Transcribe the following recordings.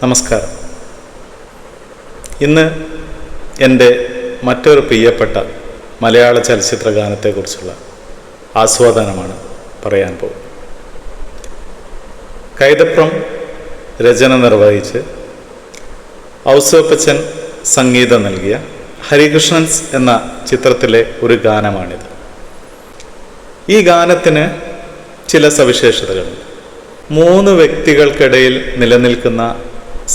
നമസ്കാരം. ഇന്ന് എൻ്റെ മറ്റൊരു പ്രിയപ്പെട്ട മലയാള ചലച്ചിത്ര ഗാനത്തെക്കുറിച്ചുള്ള ആസ്വാദനമാണ് പറയാൻ പോകുന്നത്. കൈതപ്രം രചന നിർവഹിച്ച് ഔസേപ്പച്ചൻ സംഗീതം നൽകിയ ഹരികൃഷ്ണൻസ് എന്ന ചിത്രത്തിലെ ഒരു ഗാനമാണിത്. ഈ ഗാനത്തിന് ചില സവിശേഷതകളുണ്ട്. 3 വ്യക്തികൾക്കിടയിൽ നിലനിൽക്കുന്ന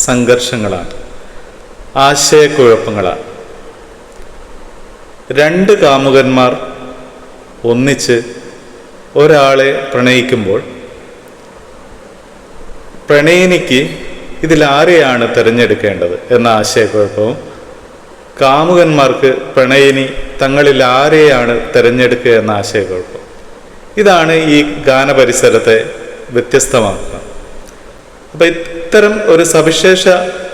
സംഘർഷങ്ങളാണ്, ആശയക്കുഴപ്പങ്ങളാണ്. 2 കാമുകന്മാർ ഒന്നിച്ച് ഒരാളെ പ്രണയിക്കുമ്പോൾ പ്രണയിനിക്ക് ഇതിലാരെയാണ് തിരഞ്ഞെടുക്കേണ്ടത് എന്ന ആശയക്കുഴപ്പവും, കാമുകന്മാർക്ക് പ്രണയിനി തങ്ങളിൽ ആരെയാണ് തിരഞ്ഞെടുക്കുക എന്ന ആശയക്കുഴപ്പം. ഇതാണ് ഈ ഗാനപരിസരത്തെ വ്യത്യസ്തമാക്കുക. അപ്പം ഇത്തരം ഒരു സവിശേഷ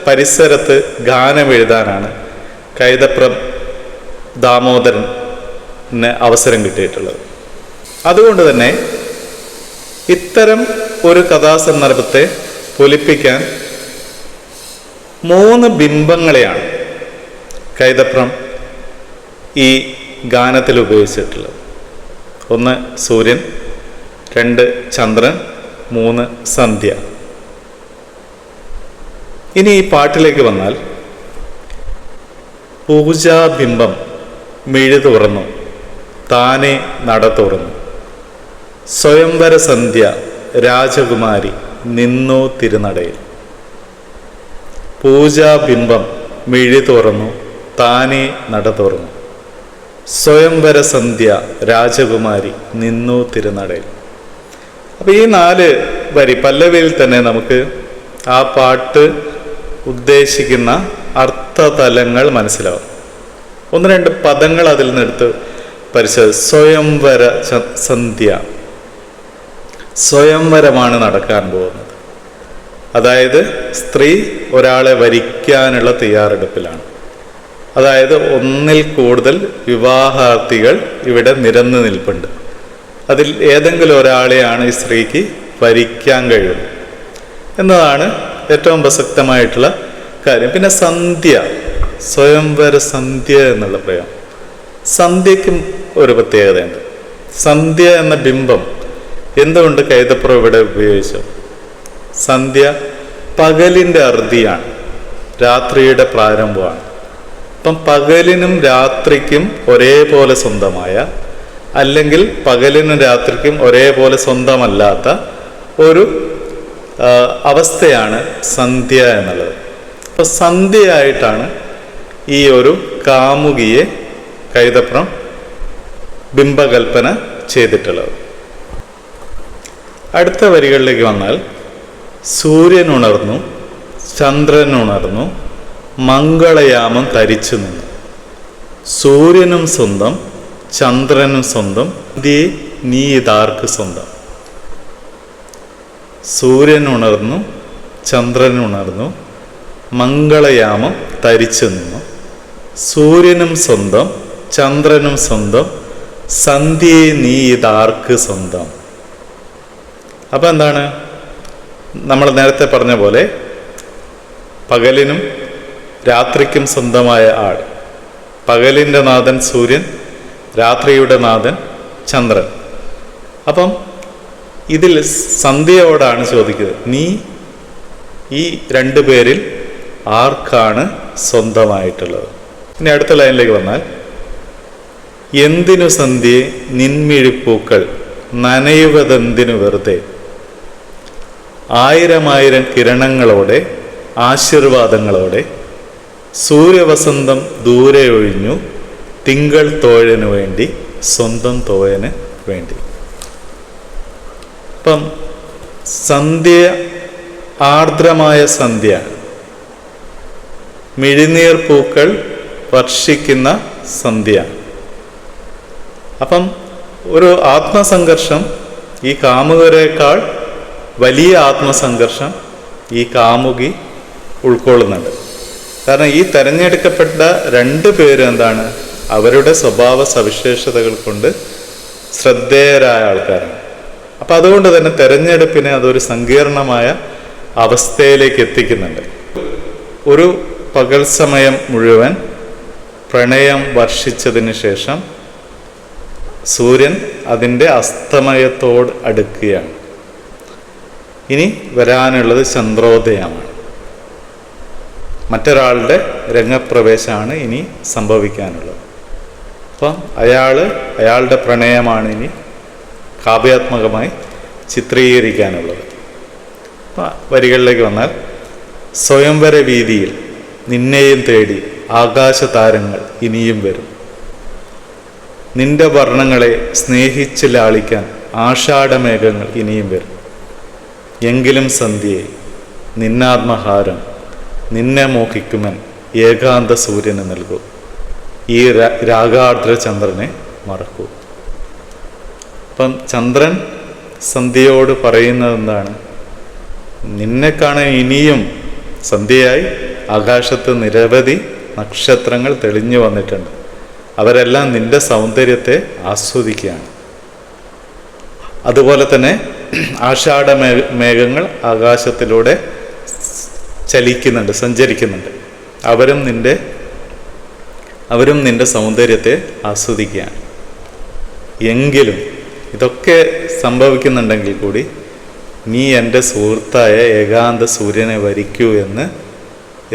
പരിസരത്ത് ഗാനം എഴുതാനാണ് കൈതപ്രം ദാമോദരന് അവസരം കിട്ടിയിട്ടുള്ളത്. അതുകൊണ്ട് തന്നെ ഇത്തരം ഒരു കഥാസന്ദർഭത്തെ പൊലിപ്പിക്കാൻ 3 ബിംബങ്ങളെയാണ് കൈതപ്രം ഈ ഗാനത്തിൽ ഉപയോഗിച്ചിട്ടുള്ളത്. 1 സൂര്യൻ, 2 ചന്ദ്രൻ, 3 സന്ധ്യ. ഇനി ഈ പാട്ടിലേക്ക് വന്നാൽ, പൂജാബിംബം മിഴി തുറന്നു, താനെ നട തുറന്നു, സ്വയംവര സന്ധ്യ രാജകുമാരി നിന്നു തിരുനടയിൽ. പൂജാബിംബം മിഴി തുറന്നു, താനെ നട തുറന്നു, സ്വയംവര സന്ധ്യ രാജകുമാരി നിന്നു തിരുനടയിൽ. അപ്പോൾ ഈ 4 വരി പല്ലവിയിൽ തന്നെ നമുക്ക് ആ പാട്ട് ഉദ്ദേശിക്കുന്ന അർത്ഥതലങ്ങൾ മനസ്സിലാവും. 1-2 പദങ്ങൾ അതിൽ നിന്നെടുത്ത് പരിശോധിച്ച്, സ്വയംവര സന്ധ്യ, സ്വയംവരമാണ് നടക്കാൻ പോകുന്നത്. അതായത് സ്ത്രീ ഒരാളെ വരിക്കാനുള്ള തയ്യാറെടുപ്പിലാണ്. അതായത് 1-ൽ കൂടുതൽ വിവാഹാർത്ഥികൾ ഇവിടെ നിരന്നു നിൽപ്പുണ്ട്. അതിൽ ഏതെങ്കിലും ഒരാളെയാണ് ഈ സ്ത്രീക്ക് വരിക്കാൻ കഴിയുന്നത് എന്നതാണ് ഏറ്റവും പ്രസക്തമായിട്ടുള്ള കാര്യം. പിന്നെ സന്ധ്യ, സ്വയംവര സന്ധ്യ എന്നുള്ള പ്രയോഗം. സന്ധ്യയ്ക്കും ഒരു പ്രത്യേകതയുണ്ട്. സന്ധ്യ എന്ന ബിംബം എന്തുകൊണ്ട് കൈതപ്രം ഇവിടെ ഉപയോഗിച്ചു? സന്ധ്യ പകലിൻ്റെ അറുതിയാണ്, രാത്രിയുടെ പ്രാരംഭമാണ്. അപ്പം പകലിനും രാത്രിക്കും ഒരേപോലെ സ്വന്തമായ, അല്ലെങ്കിൽ പകലിനും രാത്രിക്കും ഒരേപോലെ സ്വന്തമല്ലാത്ത ഒരു അവസ്ഥയാണ് സന്ധ്യ എന്നുള്ളത്. അപ്പോൾ സന്ധ്യയായിട്ടാണ് ഈ ഒരു കാമുകിയെ കൈതപ്രം ബിംബകൽപ്പന ചെയ്തിട്ടുള്ളത്. അടുത്ത വരികളിലേക്ക് വന്നാൽ, സൂര്യൻ ഉണർന്നു, ചന്ദ്രൻ ഉണർന്നു, മംഗളയാമം തരിച്ചു നിന്നു, സൂര്യനും സ്വന്തം, ചന്ദ്രനും സ്വന്തം, നീ ഇതാർക്ക് സ്വന്തം. സൂര്യൻ ഉണർന്നു, ചന്ദ്രൻ ഉണർന്നു, മംഗളയാമം തരിച്ചു നിന്നു, സൂര്യനും സ്വന്തം, ചന്ദ്രനും സ്വന്തം, സന്ധ്യയെ നീ ഇതാർക്ക് സ്വന്തം. അപ്പം എന്താണ്? നമ്മൾ നേരത്തെ പറഞ്ഞ പോലെ പകലിനും രാത്രിക്കും സ്വന്തമായ ആൾ. പകലിൻ്റെ നാഥൻ സൂര്യൻ, രാത്രിയുടെ നാഥൻ ചന്ദ്രൻ. അപ്പം ഇതിൽ സന്ധ്യയോടാണ് ചോദിക്കുന്നത്, നീ ഈ 2 പേരിൽ ആർക്കാണ് സ്വന്തമായിട്ടുള്ളത്? ഇനി അടുത്ത ലൈനിലേക്ക് വന്നാൽ, എന്തിനു സന്ധ്യയെ നിൻമിഴിപ്പൂക്കൾ നനയുവതെന്തിനു വെറുതെ, 1000 കിരണങ്ങളോടെ ആശീർവാദങ്ങളോടെ, സൂര്യവസന്തം ദൂരെ ഒഴിഞ്ഞു, തിങ്കൾ തോഴന് വേണ്ടി, സ്വന്തം തോഴന് വേണ്ടി. അപ്പം സന്ധ്യ ആർദ്രമായ സന്ധ്യ, മിഴിനീർ പൂക്കൾ വർഷിക്കുന്ന സന്ധ്യ. അപ്പം ഒരു ആത്മസംഘർഷം, ഈ കാമുകരേക്കാൾ വലിയ ആത്മസംഘർഷം ഈ കാമുകി ഉൾക്കൊള്ളുന്നുണ്ട്. കാരണം ഈ തിരഞ്ഞെടുക്കപ്പെട്ട 2 പേര് എന്താണ്, അവരുടെ സ്വഭാവ സവിശേഷതകൾ കൊണ്ട് ശ്രദ്ധേയരായ ആൾക്കാരാണ്. അപ്പം അതുകൊണ്ട് തന്നെ തെരഞ്ഞെടുപ്പിനെ അതൊരു സങ്കീർണമായ അവസ്ഥയിലേക്ക് എത്തിക്കുന്നുണ്ട്. ഒരു പകൽ സമയം മുഴുവൻ പ്രണയം വർഷിച്ചതിന് ശേഷം സൂര്യൻ അതിൻ്റെ അസ്തമയത്തോട് അടുക്കുകയാണ്. ഇനി വരാനുള്ളത് ചന്ദ്രോദയമാണ്. മറ്റൊരാളുടെ രംഗപ്രവേശമാണ് ഇനി സംഭവിക്കാനുള്ളത്. അപ്പം അയാളുടെ പ്രണയമാണ് ഇനി കാവ്യാത്മകമായി ചിത്രീകരിക്കാനുള്ളത്. അപ്പം വരികളിലേക്ക് വന്നാൽ, സ്വയംവര വീതിയിൽ നിന്നെയും തേടി ആകാശതാരങ്ങൾ ഇനിയും വരും. നിന്റെ വർണ്ണങ്ങളെ സ്നേഹിച്ച് ലാളിക്കാൻ ആഷാഢമേഘങ്ങൾ ഇനിയും വരും. എങ്കിലും സന്ധ്യയെ നിന്നാത്മഹാരം നിന്നെ മോഹിക്കുമൻ ഏകാന്ത സൂര്യന് നൽകൂ. ഈ രാഗാർദ്ര ചന്ദ്രനെ മറക്കൂ. അപ്പം ചന്ദ്രൻ സന്ധ്യയോട് പറയുന്നത് എന്താണ്? നിന്നെ കാണാൻ ഇനിയും സന്ധ്യയായി ആകാശത്ത് നിരവധി നക്ഷത്രങ്ങൾ തെളിഞ്ഞു വന്നിട്ടുണ്ട്. അവരെല്ലാം നിന്റെ സൗന്ദര്യത്തെ ആസ്വദിക്കുകയാണ്. അതുപോലെ തന്നെ ആഷാഢ മേഘങ്ങൾ ആകാശത്തിലൂടെ സഞ്ചരിക്കുന്നുണ്ട്. അവരും നിന്റെ സൗന്ദര്യത്തെ ആസ്വദിക്കുകയാണ്. എങ്കിലും ഇതൊക്കെ സംഭവിക്കുന്നുണ്ടെങ്കിൽ കൂടി നീ എൻ്റെ സുഹൃത്തായ ഏകാന്ത സൂര്യനെ വരിക്കൂ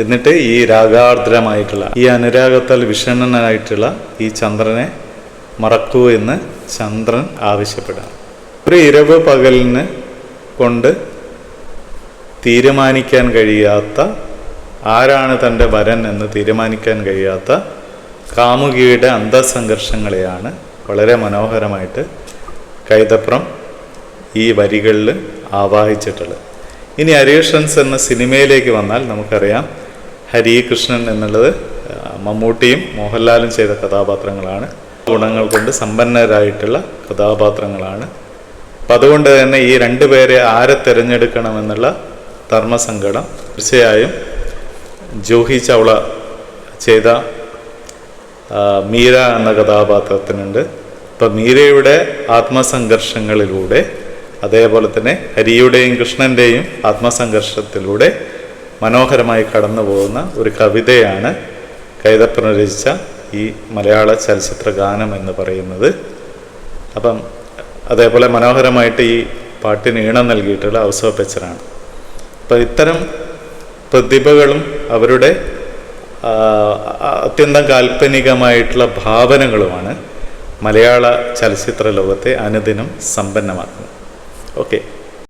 എന്നിട്ട് ഈ രാഗാർദ്രമായിട്ടുള്ള, ഈ അനുരാഗത്താൽ വിഷണ്ണനായിട്ടുള്ള ഈ ചന്ദ്രനെ മറക്കൂ എന്ന് ചന്ദ്രൻ ആവശ്യപ്പെടാം. ഒരു ഇരവ് പകലിന് കൊണ്ട് തീരുമാനിക്കാൻ കഴിയാത്ത, ആരാണ് തൻ്റെ വരൻ എന്ന് തീരുമാനിക്കാൻ കഴിയാത്ത കാമുകിയുടെ അന്തഃസംഘർഷങ്ങളെയാണ് വളരെ മനോഹരമായിട്ട് കൈതപ്രം ഈ വരികളിൽ ആവാഹിച്ചിട്ടുള്ളത്. ഇനി ഹരികൃഷ്ണൻസ് എന്ന സിനിമയിലേക്ക് വന്നാൽ നമുക്കറിയാം, ഹരികൃഷ്ണൻ എന്നുള്ളത് മമ്മൂട്ടിയും മോഹൻലാലും ചെയ്ത കഥാപാത്രങ്ങളാണ്. ഗുണങ്ങൾ കൊണ്ട് സമ്പന്നരായിട്ടുള്ള കഥാപാത്രങ്ങളാണ്. അപ്പം അതുകൊണ്ട് തന്നെ ഈ രണ്ടുപേരെ ആരെ തിരഞ്ഞെടുക്കണമെന്നുള്ള ധർമ്മസങ്കടം തീർച്ചയായും ജൂഹി ചൗള ചെയ്ത മീര എന്ന കഥാപാത്രത്തിനുണ്ട്. അപ്പം മീരയുടെ ആത്മസംഘർഷങ്ങളിലൂടെ, അതേപോലെ തന്നെ ഹരിയുടെയും കൃഷ്ണൻ്റെയും ആത്മസംഘർഷത്തിലൂടെ മനോഹരമായി കടന്നു പോകുന്ന ഒരു കവിതയാണ് കൈതപ്രം രചിച്ച ഈ മലയാള ചലച്ചിത്ര ഗാനം എന്ന് പറയുന്നത്. അപ്പം അതേപോലെ മനോഹരമായിട്ട് ഈ പാട്ടിന് ഈണം നൽകിയിട്ടുള്ള ഔസഫ് ബച്ചറാണ്. അപ്പം ഇത്തരം പ്രതിഭകളും അവരുടെ അത്യന്തം കാൽപ്പനികമായിട്ടുള്ള ഭാവനകളുമാണ് മലയാള ചലച്ചിത്ര ലോകത്തെ അനുദിനം സമ്പന്നമാക്കുന്നത്. ഓക്കെ.